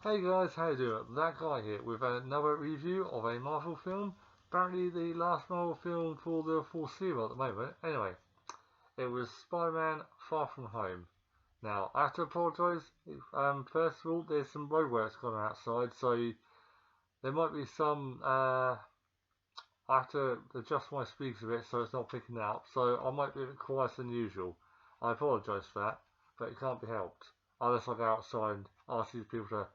Hey guys, how you doing? That guy here with another review of a Marvel film. Apparently the last Marvel film for the foreseeable at the moment. Anyway, it was Spider-Man Far From Home. Now, I have to apologise. First of all, there's some roadworks going on outside, so there might be some. I have to adjust my speakers a bit so it's not picking up. So I might be a bit quieter than usual. I apologise for that, but it can't be helped unless I go outside and ask these people to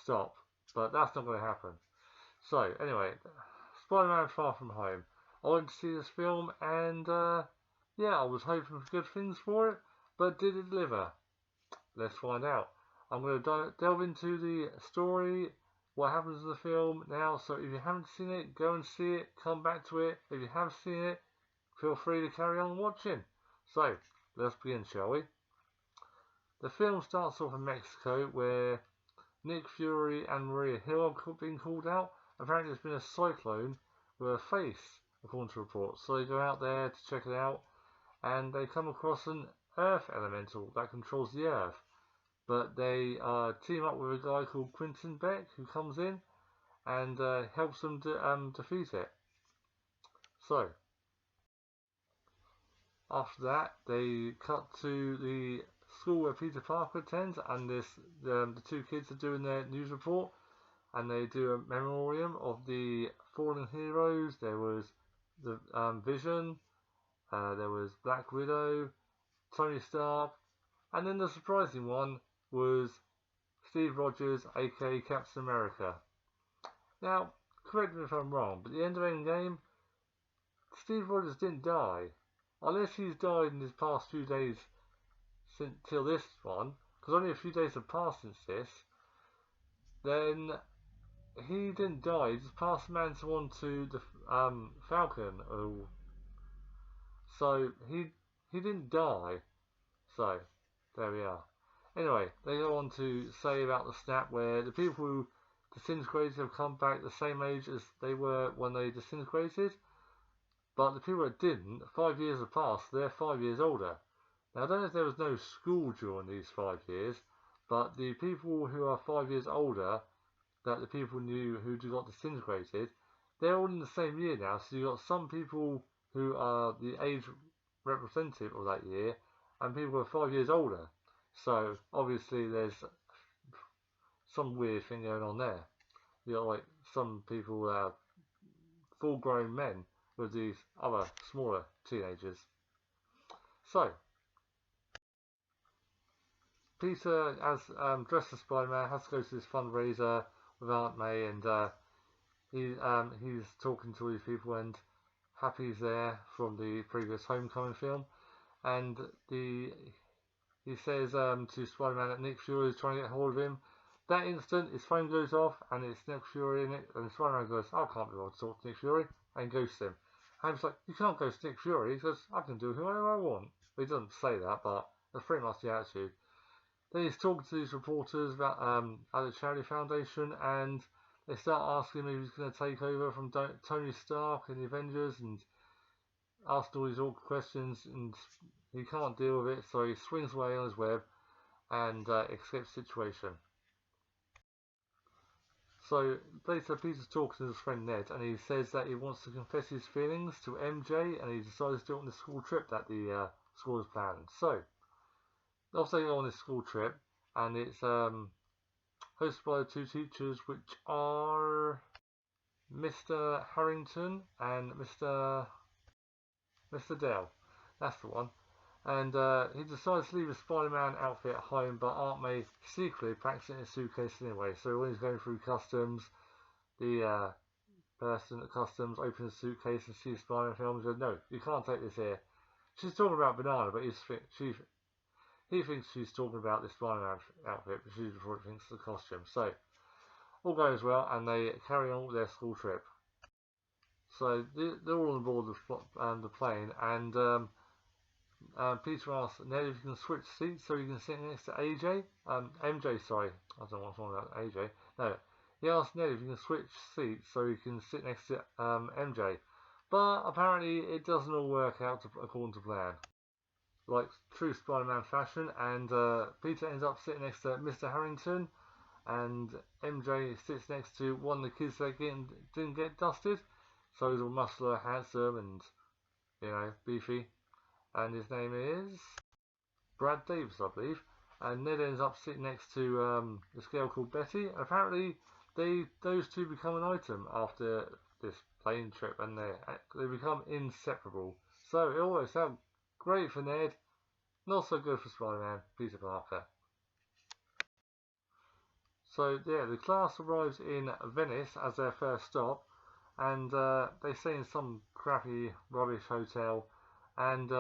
stop, but that's not going to happen. So, anyway, Spider-Man Far From Home. I went to see this film, and yeah, I was hoping for good things for it, but did it deliver? Let's find out. I'm going to delve into the story, what happens in the film now. So, if you haven't seen it, go and see it, come back to it. If you have seen it, feel free to carry on watching. So, let's begin, shall we? The film starts off in Mexico, where Nick Fury and Maria Hill are being called out. Apparently there's been a cyclone with a face, according to reports. So they go out there to check it out, and they come across an Earth elemental that controls the Earth. But they team up with a guy called Quentin Beck, who comes in and helps them defeat it. So, after that, they cut to the school where Peter Parker attends, and the two kids are doing their news report, and they do a memoriam of the fallen heroes. There was the Vision, there was Black Widow, Tony Stark, and then the surprising one was Steve Rogers, aka Captain America. Now, correct me if I'm wrong, but at the end of Endgame, Steve Rogers didn't die. Unless he's died in his past few days till this one, because only a few days have passed since this, then he didn't die. He just passed the mantle on to the Falcon. Oh, so he didn't die. So there we are. Anyway, they go on to say about the snap where the people who disintegrated have come back the same age as they were when they disintegrated, but the people that didn't, 5 years have passed. So they're 5 years older. Now I don't know if there was no school during these 5 years, but the people who are 5 years older that the people knew who got disintegrated, they're all in the same year now. So you've got some people who are the age representative of that year, and people who are 5 years older. So obviously there's some weird thing going on there. You got like some people are full-grown men with these other smaller teenagers. So Peter, as dressed as Spider-Man, has to go to this fundraiser with Aunt May, and he's talking to all these people, and Happy's there from the previous Homecoming film, and he says to Spider-Man that Nick Fury is trying to get hold of him. That instant, his phone goes off, and it's Nick Fury in it, and Spider-Man goes, I can't be able to talk to Nick Fury, and goes to him. And he's like, you can't go to Nick Fury. He says, I can do whoever I want. He doesn't say that, but that's pretty much the attitude. Then he's talking to these reporters about at the charity foundation, and they start asking him if he's going to take over from Tony Stark in the Avengers, and ask all these awkward questions, and he can't deal with it, so he swings away on his web and escapes the situation. So later Peter's talking to his friend Ned, and he says that he wants to confess his feelings to MJ, and he decides to do it on the school trip that the school has planned. So after they go on this school trip, and it's hosted by the two teachers, which are Mr. Harrington and Mr. Dale. That's the one. And he decides to leave his Spider-Man outfit at home, but Aunt May secretly packs it in a suitcase anyway. So when he's going through customs, the person at customs opens the suitcase and sees Spider-Man film and says, no, you can't take this here. She's talking about banana, but he thinks she's talking about this Spider-Man outfit, but she thinks it's the costume. So, all goes well, and they carry on with their school trip. So, they're all on board the plane, and Peter asks Ned if he can switch seats so he can sit next to AJ. MJ, sorry. I don't know what's wrong about AJ. No, he asks Ned if he can switch seats so he can sit next to MJ. But apparently it doesn't all work out according to plan, like true Spider-Man fashion, and Peter ends up sitting next to Mr. Harrington, and MJ sits next to one of the kids that didn't get dusted, so he's all muscular, handsome, and beefy, and his name is Brad Davis, I believe. And Ned ends up sitting next to this girl called Betty. And apparently, those two become an item after this plane trip, and they become inseparable. So it all works out great for Ned, not so good for Spider-Man, Peter Parker. So yeah, the class arrives in Venice as their first stop, and they stay in some crappy, rubbish hotel, and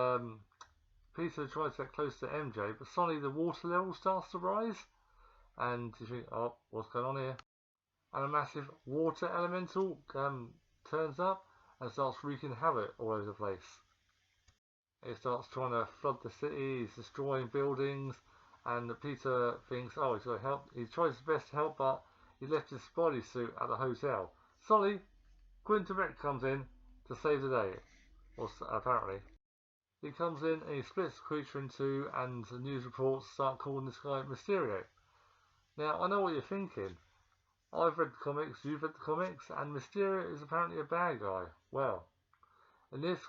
Peter tries to get close to MJ, but suddenly the water level starts to rise, and you think, oh, what's going on here? And a massive water elemental turns up and starts wreaking havoc all over the place. It starts trying to flood the city, he's destroying buildings, and Peter thinks, oh, he's got to help. He tries his best to help, but he left his Spidey suit at the hotel. Suddenly, Quentin Beck comes in to save the day, or apparently. He comes in and he splits the creature in two, and the news reports start calling this guy Mysterio. Now, I know what you're thinking. I've read the comics, you've read the comics, and Mysterio is apparently a bad guy. Well, in this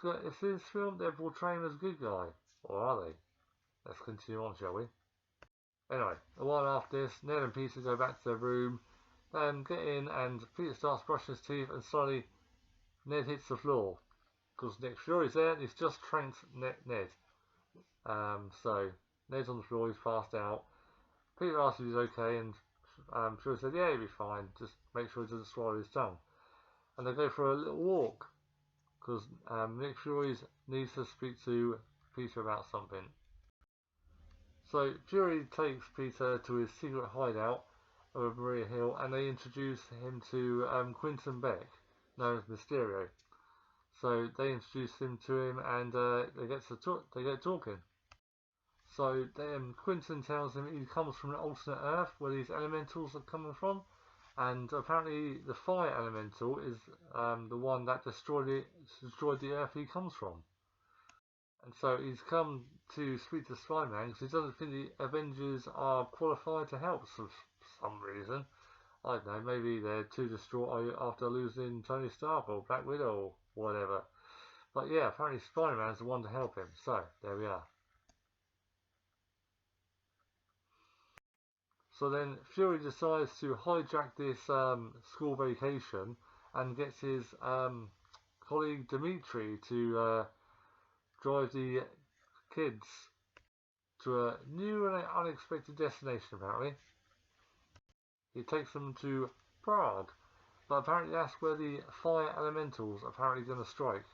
film, they're portraying him as a good guy. Or are they? Let's continue on, shall we? Anyway, a while after this, Ned and Peter go back to their room, get in, and Peter starts brushing his teeth, and suddenly Ned hits the floor. Because Nick Fury's there, and he's just tranked Ned. So Ned's on the floor, he's passed out. Peter asks if he's okay, and Fury said, yeah, he'll be fine, just make sure he doesn't swallow his tongue. And they go for a little walk, because Nick Fury needs to speak to Peter about something. So Fury takes Peter to his secret hideout over Maria Hill, and they introduce him to Quentin Beck, known as Mysterio. So they introduce him to him, and they get talking. So then Quentin tells him he comes from an alternate Earth where these elementals are coming from, and apparently the fire elemental is the one that destroyed the Earth he comes from. And so he's come to speak to Spider-Man because he doesn't think the Avengers are qualified to help for some reason. I don't know, maybe they're too distraught after losing Tony Stark or Black Widow or whatever. But yeah, apparently Spider-Man's the one to help him. So, there we are. So then Fury decides to hijack this school vacation and gets his colleague Dimitri to drive the kids to a new and unexpected destination, apparently. He takes them to Prague, but apparently that's where the fire elementals are apparently going to strike.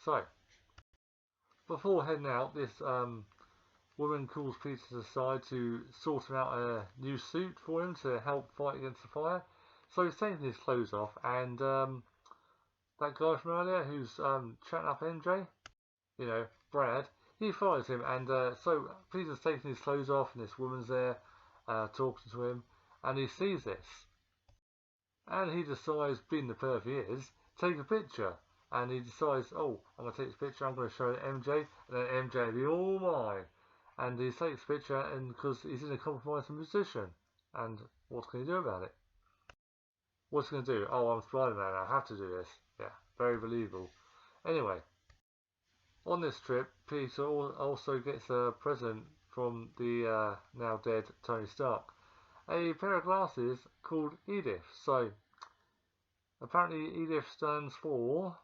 So, before heading out, this woman calls Peter to the side to sort him out a new suit for him to help fight against the fire. So he's taking his clothes off, and that guy from earlier who's chatting up MJ, Brad, he follows him, and so Peter's taking his clothes off, and this woman's there talking to him, and he sees this, and he decides, being the perv he is, take a picture, and he decides, oh, I'm going to take this picture, I'm going to show it to MJ, and then MJ will be all mine, and he takes a picture, and because he's in a compromising position, and what can he do about it? What's he going to do? Oh, I'm Spider-Man, I have to do this. Yeah, very believable. Anyway, on this trip, Peter also gets a present from the now dead Tony Stark. A pair of glasses called E.D.I.T.H. So, apparently E.D.I.T.H. stands for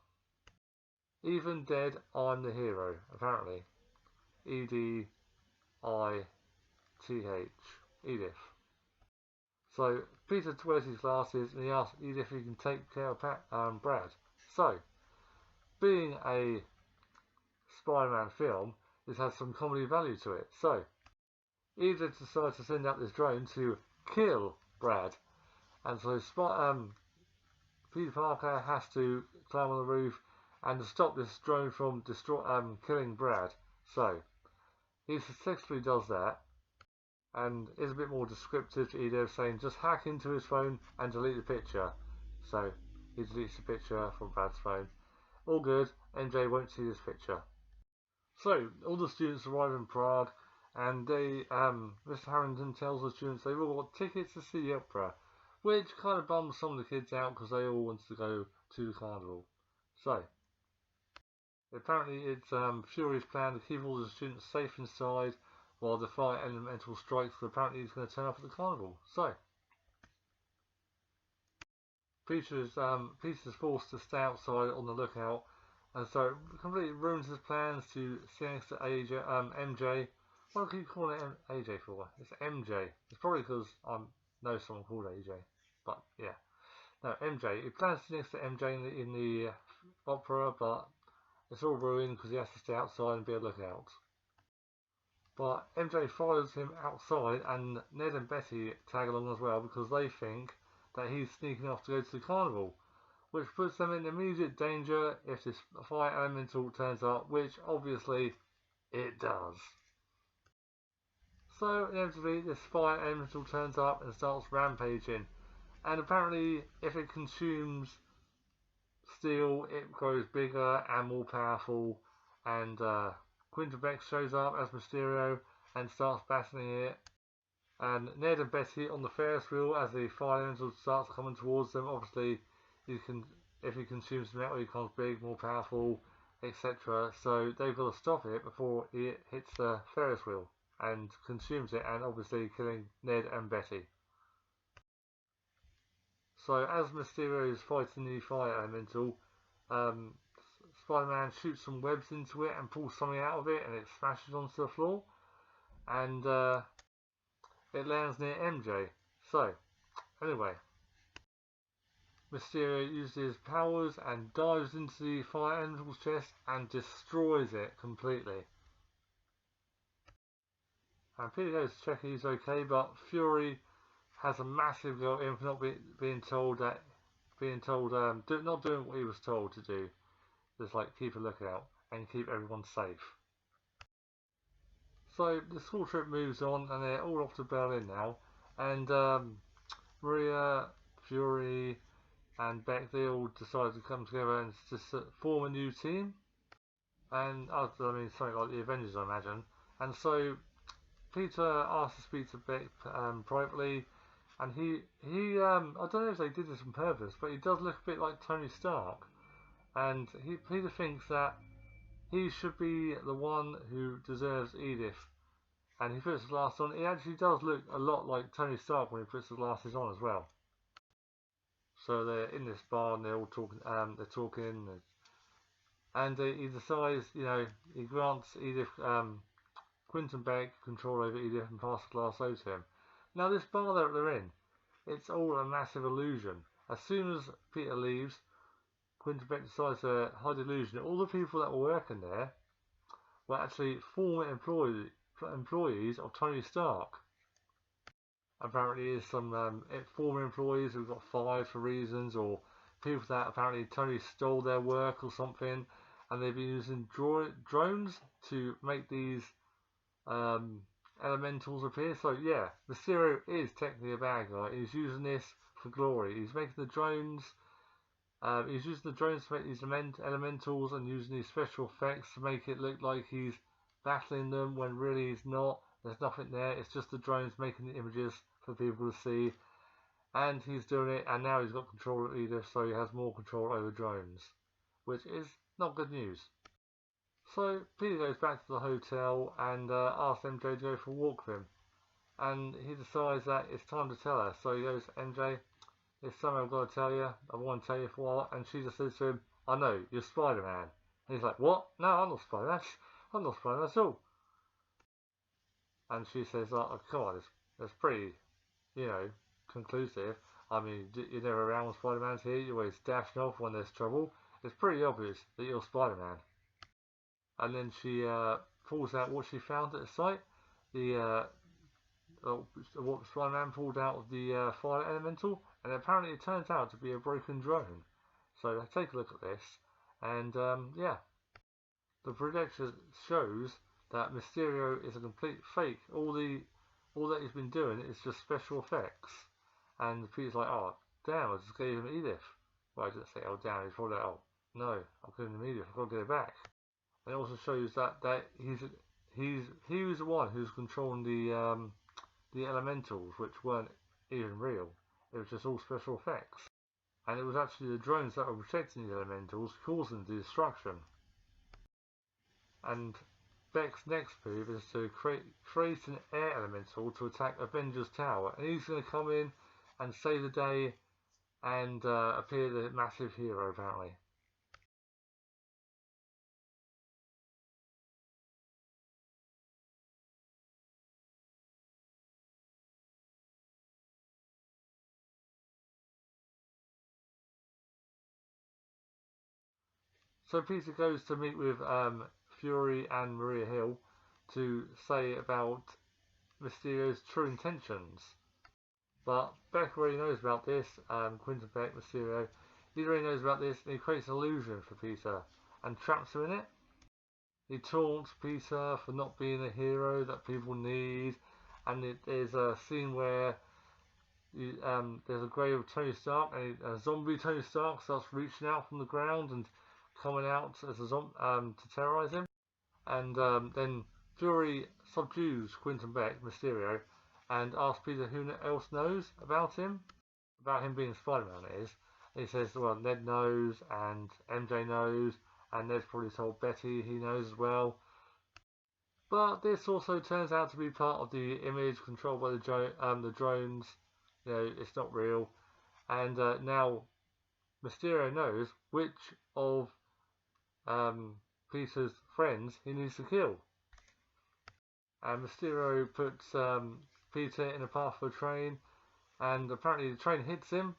Even Dead, I'm the Hero. Apparently. E.D.I.T.H. E.D.I.T.H. So, Peter wears his glasses and he asks Edith if he can take care of Brad. So, being a Spider-Man film, this has some comedy value to it. So, Edith decides to send out this drone to kill Brad. And so Peter Parker has to climb on the roof and to stop this drone from killing Brad. So, he successfully does that, and is a bit more descriptive to Edith, saying just hack into his phone and delete the picture. So he deletes the picture from Brad's phone. All good, MJ won't see this picture. So all the students arrive in Prague, and Mr. Harrington tells the students they've all got tickets to see the opera, which kind of bums some of the kids out because they all wanted to go to the carnival. So, apparently it's Fury's plan to keep all the students safe inside while the fire elemental strikes, but apparently he's going to turn up at the carnival. So, Peter's forced to stay outside on the lookout, and so it completely ruins his plans to see next to MJ. What do I keep calling it AJ for? It's MJ. It's probably because I know someone called AJ. But yeah. No, MJ. He plans to sit next to MJ in the opera, but it's all ruined because he has to stay outside and be a lookout. But MJ follows him outside, and Ned and Betty tag along as well because they think that he's sneaking off to go to the carnival, which puts them in immediate danger if this fire elemental turns up, which obviously it does. So inevitably this fire elemental turns up and starts rampaging, and apparently if it consumes steel it grows bigger and more powerful, and Quinton Beck shows up as Mysterio and starts battling it, and Ned and Betty on the Ferris wheel as the fire elemental starts coming towards them. Obviously if he consumes metal he becomes big, more powerful, etc. So they've got to stop it before it hits the Ferris wheel and consumes it, and obviously killing Ned and Betty. So as Mysterio is fighting the fire elemental, Spider-Man shoots some webs into it and pulls something out of it, and it smashes onto the floor, and it lands near MJ. So anyway, Mysterio uses his powers and dives into the fire elemental's chest and destroys it completely. And Peter goes to check he's okay, but Fury has a massive go at him for not being told not doing what he was told to do. Just like keep a lookout and keep everyone safe. So the school trip moves on, and they're all off to Berlin now. And Maria, Fury, and Beck, they all decide to come together and just form a new team. And I mean something like the Avengers, I imagine. And so Peter asks to speak to Beck privately, and he I don't know if they did this on purpose, but he does look a bit like Tony Stark, and Peter thinks that he should be the one who deserves E.D.I.T.H, and he puts his glasses on. He actually does look a lot like Tony Stark when he puts his glasses on as well. So they're in this bar and they're all talking. And he decides, he grants E.D.I.T.H Quinton Beck control over E.D.I.T H and pass the glass over to him. Now this bar that they're in, it's all a massive illusion. As soon as Peter leaves, Quinton Beck decides to hide the illusion. All the people that were working there were actually former employees of Tony Stark. Apparently there's some former employees who got fired for reasons, or people that apparently Tony stole their work or something, and they've been using drones to make these elementals appear. So yeah, Mysterio is technically a bad guy. He's using this for glory. He's making the drones. He's using the drones to make these elementals and using these special effects to make it look like he's battling them when really he's not. There's nothing there. It's just the drones making the images for people to see. And he's doing it, and now he's got control of E.D.I.T H, so he has more control over drones, which is not good news. So Peter goes back to the hotel and asks MJ to go for a walk with him, and he decides that it's time to tell her. So he goes, MJ, it's something I've got to tell you. I want to tell you for a while. And she just says to him, I know, you're Spider-Man. And he's like, what? No, I'm not Spider-Man. I'm not Spider-Man at all. And she says, oh, come on, it's pretty, conclusive. I mean, you're never around when Spider-Man's here. You're always dashing off when there's trouble. It's pretty obvious that you're Spider-Man. And then she pulls out what she found at the site. What Spider-Man pulled out of the fire elemental, and apparently it turns out to be a broken drone. So take a look at this, and yeah, the projector shows that Mysterio is a complete fake. All that he's been doing is just special effects. And Peter's like, oh damn, I just gave him E.D.I.T H. Well, I didn't say, oh damn, he's probably like, oh no, I'm giving him E.D.I.T H, I've got to get it back. And it also shows that he was the one who's controlling the elementals, which weren't even real. It was just all special effects. And it was actually the drones that were protecting the elementals, causing the destruction. And Beck's next move is to create an air elemental to attack Avengers Tower, and he's going to come in and save the day and appear the massive hero apparently. So Peter goes to meet with Fury and Maria Hill to say about Mysterio's true intentions. But Beck already knows about this, Quentin Beck, Mysterio, he already knows about this, and he creates an illusion for Peter and traps him in it. He taunts Peter for not being a hero that people need, and there's a scene where there's a grave of Tony Stark, and a zombie Tony Stark starts reaching out from the ground and coming out as a zombie to terrorize him. And then Fury subdues Quentin Beck, Mysterio, and asks Peter who else knows about him being Spider-Man, it is. And he says, well, Ned knows, and MJ knows, and Ned's probably told Betty he knows as well. But this also turns out to be part of the image controlled by the drones. You know, it's not real. And now Mysterio knows which of Peter's friends he needs to kill. And Mysterio puts Peter in the path of a train, and apparently the train hits him.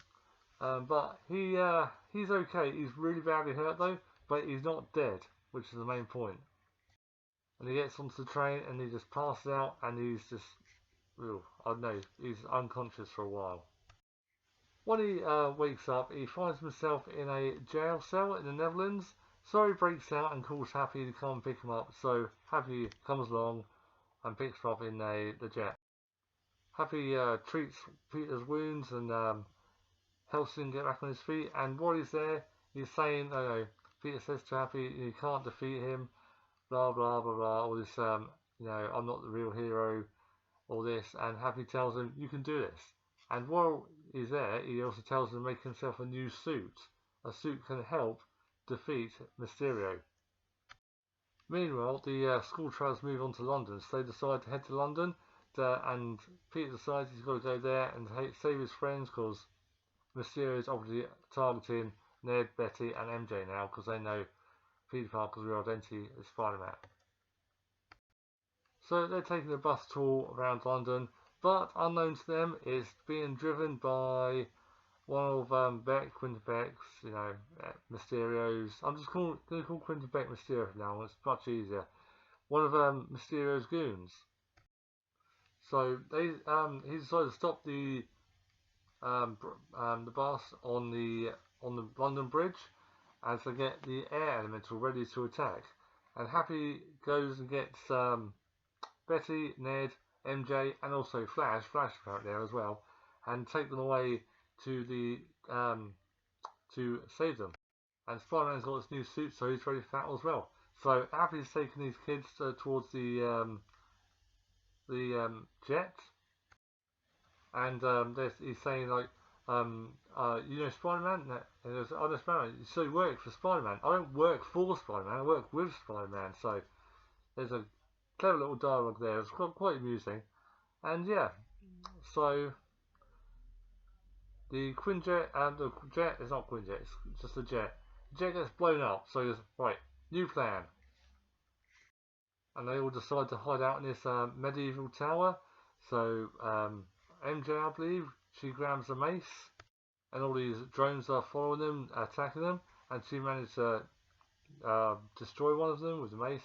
But he's okay. He's really badly hurt though, but he's not dead, which is the main point. And he gets onto the train and he just passes out, and he's just, I don't know, he's unconscious for a while. When he wakes up, he finds himself in a jail cell in the Netherlands. So he breaks out and calls Happy to come and pick him up. So Happy comes along and picks him up in the jet. Happy treats Peter's wounds and helps him get back on his feet. And while he's there, he's saying, Peter says to Happy, you can't defeat him, blah blah blah blah, all this, I'm not the real hero, all this. And Happy tells him, you can do this. And while he's there, he also tells him to make himself a new suit. A suit can help defeat Mysterio. Meanwhile, the school tries to move on to London, so they decide to head to London, and Peter decides he's got to go there and save his friends, because Mysterio is obviously targeting Ned, Betty and MJ now, because they know Peter Parker's real identity is Spider-Man. So they're taking a bus tour around London, but unknown to them, it's being driven by one of Quentin Beck's, Mysterio's. I'm just going to call Quentin Beck Mysterio now. It's much easier. One of Mysterio's goons. So he decided to stop the bus on the London Bridge as they get the air elemental ready to attack. And Happy goes and gets Betty, Ned, MJ, and also Flash apparently there as well, and take them away to to save them. And Spider-Man's got his new suit, so he's ready for that as well. So Happy's taking these kids towards the jet, and he's saying like, Spider-Man? And he goes, I know Spider-Man. So you work for Spider-Man? I don't work for Spider-Man. I work with Spider-Man. So there's a clever little dialogue there. It's quite amusing, and yeah, so. The Quinjet and the jet is not Quinjet, it's just a jet. The jet gets blown up, so there's, right, new plan. And they all decide to hide out in this medieval tower. So MJ, I believe, she grabs a mace, and all these drones are following them, attacking them, and she managed to destroy one of them with the mace.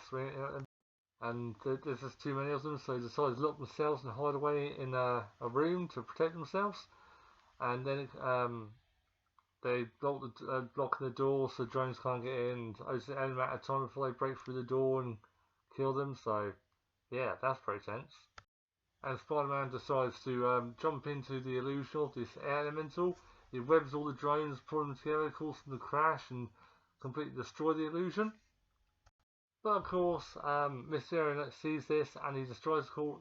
And there's just too many of them, so they decide to lock themselves and hide away in a room to protect themselves. And then they block the door so drones can't get in. It's an amount of time before they break through the door and kill them. So yeah, that's pretty tense. And Spider-Man decides to jump into the illusion of this air elemental. He webs all the drones, pulls them together, causes them to crash and completely destroy the illusion. But of course, Mysterio sees this and he decides to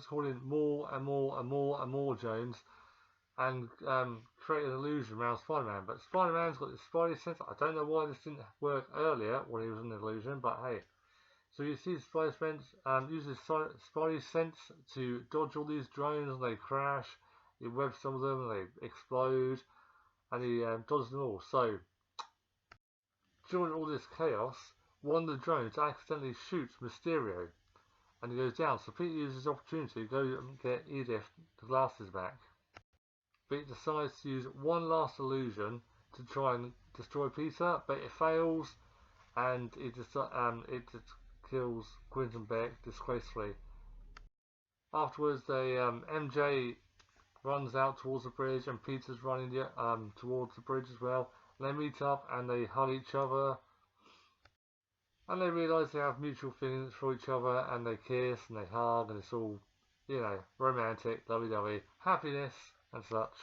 call in more and more Jones and create an illusion around Spider-Man. But Spider-Man's got this Spidey sense. I don't know why this didn't work earlier when he was an illusion, but hey. So you see Spider-Man uses Spidey sense to dodge all these drones and they crash. He webs some of them and they explode. And he dodges them all. So during all this chaos, one of the drones accidentally shoots Mysterio and he goes down. So Peter uses the opportunity to go and get E.D.I.T.H. the glasses back. But he decides to use one last illusion to try and destroy Peter, but it fails and it just kills Quentin Beck disgracefully. Afterwards, MJ runs out towards the bridge and Peter's running towards the bridge as well. And they meet up and they hug each other. And they realise they have mutual feelings for each other and they kiss and they hug and it's all, you know, romantic, lovey-dovey, happiness and such.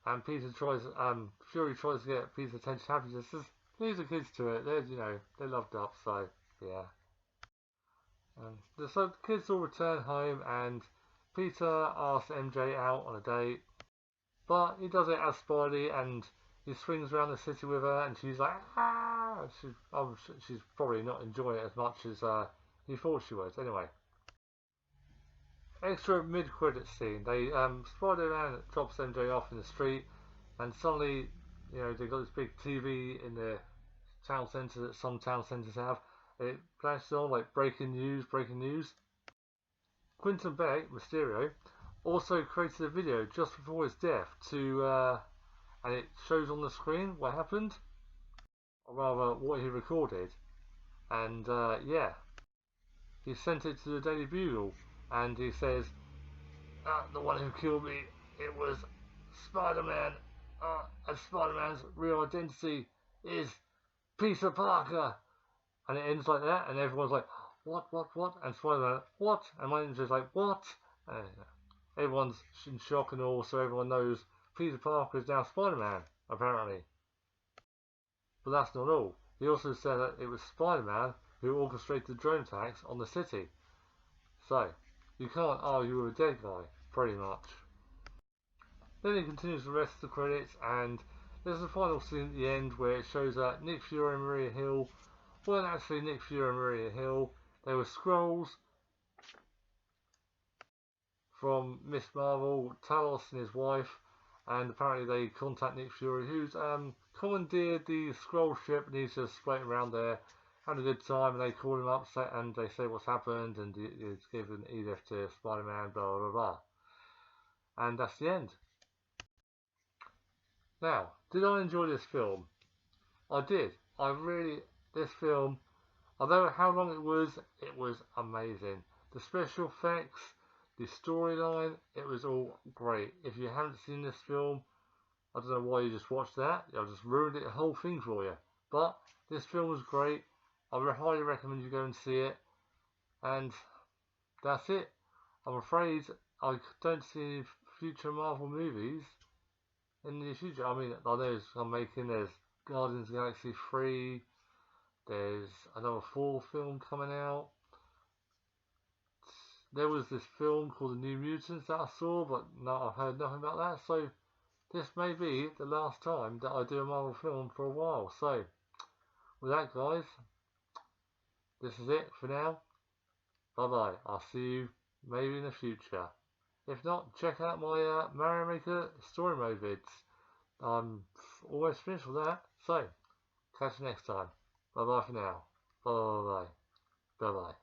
And Fury tries to get Peter's attention. Happy just says, leave the kids to it. They're loved up, so yeah. So the kids all return home and Peter asks MJ out on a date, but he does it as Spidey and he swings around the city with her and she's like, ah! She's probably not enjoying it as much as he thought she was. Anyway. Extra mid-credit scene. Spider-Man drops MJ off in the street and suddenly, they've got this big TV in the town centre that some town centres have. It flashes on like breaking news. Quentin Beck, Mysterio, also created a video just before his death and it shows on the screen what happened, or rather what he recorded, and yeah, he sent it to the Daily Bugle, and he says, the one who killed me, it was Spider-Man, and Spider-Man's real identity is Peter Parker, and it ends like that, and everyone's like, what, and Spider-Man, what, and my just like, what, and everyone's in shock and all, so everyone knows Peter Parker is now Spider-Man, apparently. But that's not all. He also said that it was Spider-Man who orchestrated the drone attacks on the city. So, you can't argue with a dead guy, pretty much. Then he continues the rest of the credits, and there's a final scene at the end where it shows that Nick Fury and Maria Hill weren't actually Nick Fury and Maria Hill. They were Skrulls from Miss Marvel, Talos and his wife, and apparently they contact Nick Fury, who's commandeered the Skrull ship, and he's just floating around there, having a good time, and they call him up and they say what's happened, and he's given E.D.I.T.H. to Spider-Man, blah blah blah. And that's the end. Now, did I enjoy this film? I did. This film, although how long it was amazing. The special effects, the storyline, it was all great. If you haven't seen this film, I don't know why you just watched that. I just ruined the whole thing for you. But this film was great. I would highly recommend you go and see it. And that's it. I'm afraid I don't see future Marvel movies in the future. I mean, I know there's Guardians of the Galaxy 3. There's another 4 film coming out. There was this film called The New Mutants that I saw, but no, I've heard nothing about that. So this may be the last time that I do a Marvel film for a while. So with that, guys, this is it for now. Bye bye. I'll see you maybe in the future. If not, check out my Mario Maker story mode vids. I'm almost finished with that. So catch you next time. Bye bye for now. Bye bye bye bye. Bye bye.